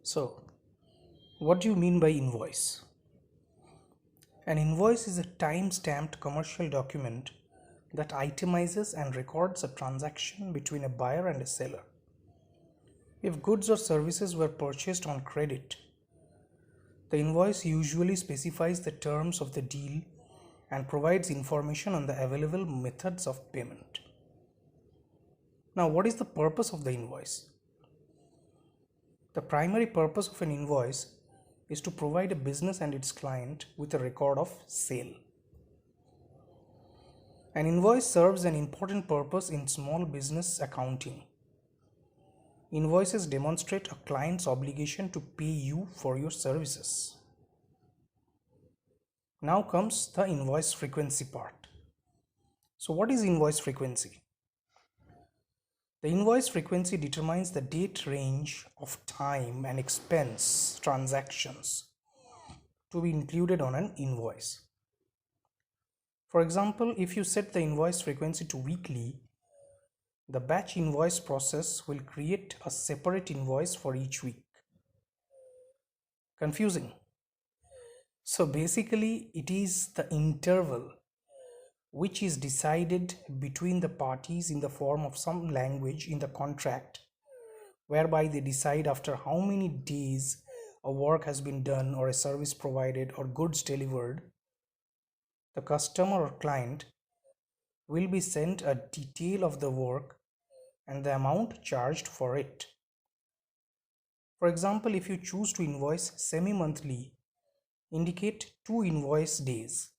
So, what do you mean by invoice? An invoice is a time-stamped commercial document that itemizes and records a transaction between a buyer and a seller. If goods or services were purchased on credit, the invoice usually specifies the terms of the deal and provides information on the available methods of payment. Now, what is the purpose of the invoice? The primary purpose of an invoice is to provide a business and its client with a record of sale. An invoice serves an important purpose in small business accounting. Invoices demonstrate a client's obligation to pay you for your services. Now comes the invoice frequency part. So what is invoice frequency? The invoice frequency determines the date range of time and expense transactions to be included on an invoice. For example, if you set the invoice frequency to weekly, the batch invoice process will create a separate invoice for each week. Confusing? So basically, it is the interval which is decided between the parties in the form of some language in the contract, whereby they decide after how many days a work has been done or a service provided or goods delivered, the customer or client will be sent a detail of the work and the amount charged for it. For example, if you choose to invoice semi-monthly, indicate 2 invoice days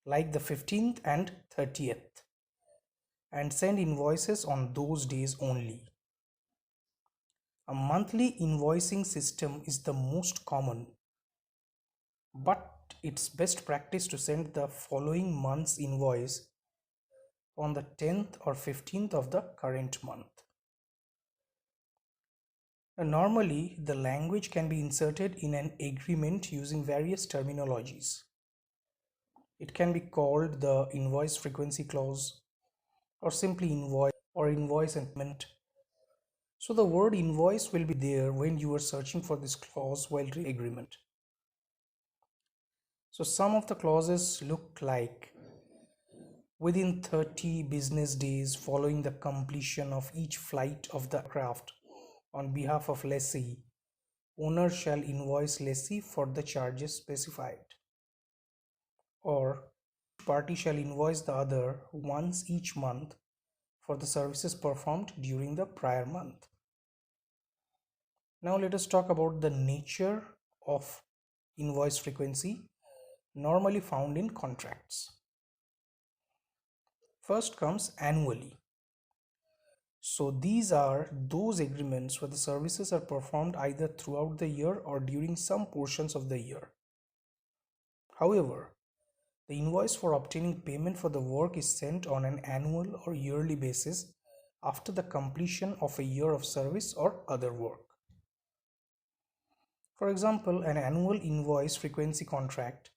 like the 15th and 30th and send invoices on those days only. A monthly invoicing system is the most common, but it's best practice to send the following month's invoice on the 10th or 15th of the current month. Normally, the language can be inserted in an agreement using various terminologies. It can be called the invoice frequency clause or simply invoice or invoice and payment. So the word invoice will be there when you are searching for this clause while reading the agreement. So some of the clauses look like: within 30 business days following the completion of each flight of the aircraft on behalf of lessee, owner shall invoice lessee for the charges specified. Or party shall invoice the other once each month for the services performed during the prior month. Now let us talk about the nature of invoice frequency normally found in contracts. First comes annually. So these are those agreements where the services are performed either throughout the year or during some portions of the year. However, the invoice for obtaining payment for the work is sent on an annual or yearly basis after the completion of a year of service or other work. For example, an annual invoice frequency contract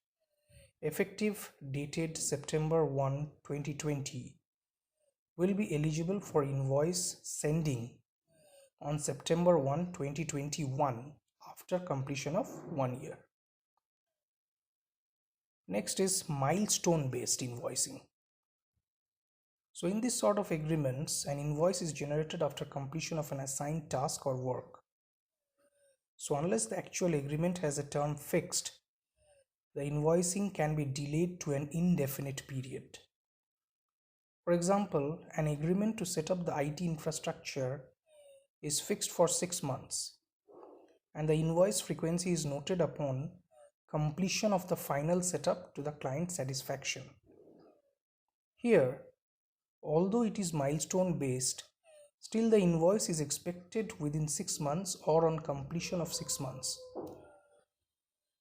effective dated September 1, 2020 will be eligible for invoice sending on September 1, 2021 after completion of 1 year. Next is milestone based invoicing. So in this sort of agreements, an invoice is generated after completion of an assigned task or work. So unless the actual agreement has a term fixed, the invoicing can be delayed to an indefinite period. For example, an agreement to set up the IT infrastructure is fixed for 6 months, and the invoice frequency is noted upon completion of the final setup to the client's satisfaction. Here, although it is milestone based, still the invoice is expected within 6 months or on completion of 6 months.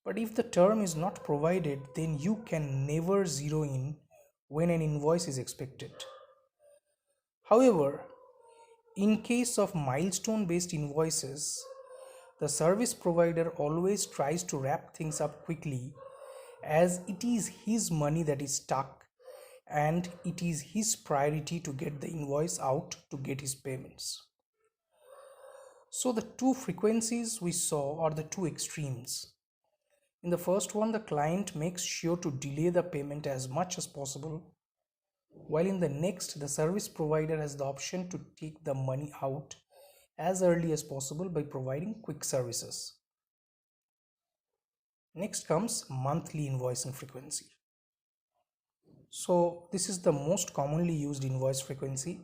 But if the term is not provided, then you can never zero in when an invoice is expected. However, in case of milestone based invoices, the service provider always tries to wrap things up quickly, as it is his money that is stuck and it is his priority to get the invoice out to get his payments. So the two frequencies we saw are the two extremes. In the first one, the client makes sure to delay the payment as much as possible, while in the next, the service provider has the option to take the money out as early as possible by providing quick services. Next comes monthly invoicing frequency. So this is the most commonly used invoice frequency.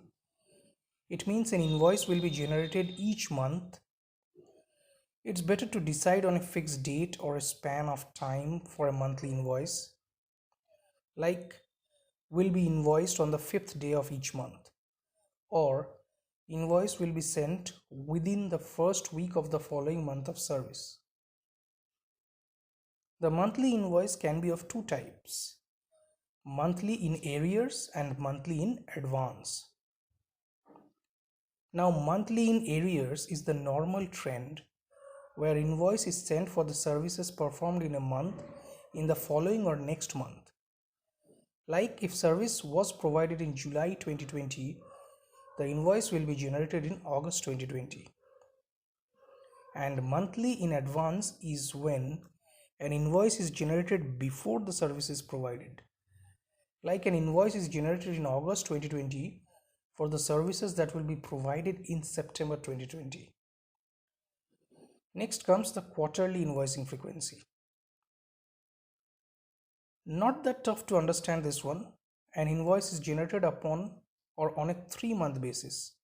It means an invoice will be generated each month. It's better to decide on a fixed date or a span of time for a monthly invoice, like will be invoiced on the 5th day of each month, or invoice will be sent within the first week of the following month of service. The monthly invoice can be of two types: monthly in arrears and monthly in advance. Now, monthly in arrears is the normal trend where invoice is sent for the services performed in a month in the following or next month. Like if service was provided in July 2020, the invoice will be generated in August 2020. And monthly in advance is when an invoice is generated before the service is provided. Like an invoice is generated in August 2020 for the services that will be provided in September 2020. Next comes the quarterly invoicing frequency. Not that tough to understand this one. An invoice is generated upon or on a 3-month basis,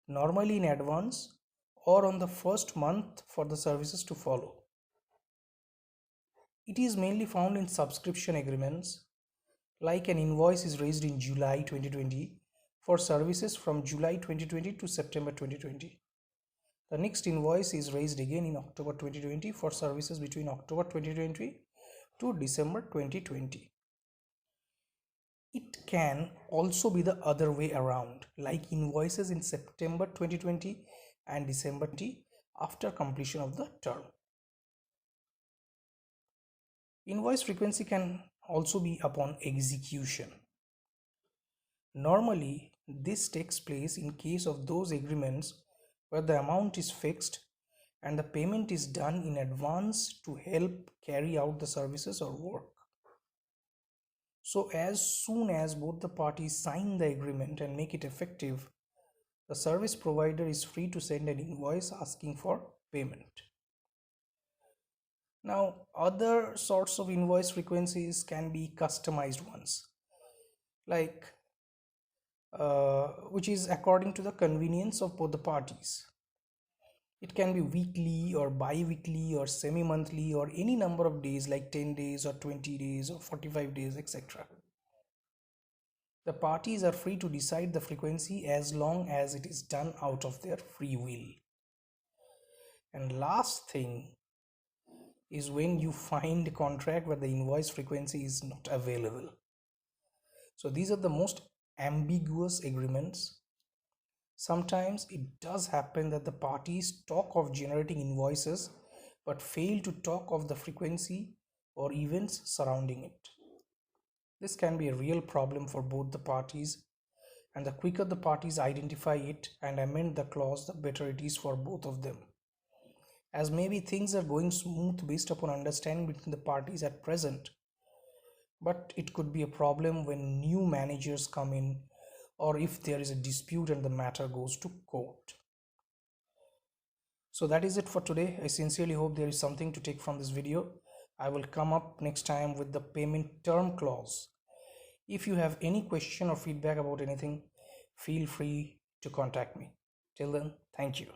normally in advance or on the first month for the services to follow. It is mainly found in subscription agreements, like an invoice is raised in July 2020 for services from July 2020 to September 2020. The next invoice is raised again in October 2020 for services between October 2020 to December 2020. It can also be the other way around, like invoices in September 2020 and December 2020 after completion of the term. Invoice frequency can also be upon execution. Normally, this takes place in case of those agreements where the amount is fixed and the payment is done in advance to help carry out the services or work. So as soon as both the parties sign the agreement and make it effective, the service provider is free to send an invoice asking for payment. Now, other sorts of invoice frequencies can be customized ones, like which is according to the convenience of both the parties. It can be weekly or bi-weekly or semi-monthly or any number of days like 10 days or 20 days or 45 days, etc. The parties are free to decide the frequency as long as it is done out of their free will. And last thing is when you find a contract where the invoice frequency is not available. So these are the most ambiguous agreements. Sometimes it does happen that the parties talk of generating invoices but fail to talk of the frequency or events surrounding it. This can be a real problem for both the parties, and the quicker the parties identify it and amend the clause, the better it is for both of them. As maybe things are going smooth based upon understanding between the parties at present, but it could be a problem when new managers come in or if there is a dispute and the matter goes to court. So that is it for today. I sincerely hope there is something to take from this video. I will come up next time with the payment term clause. If you have any question or feedback about anything, feel free to contact me. Till then, thank you.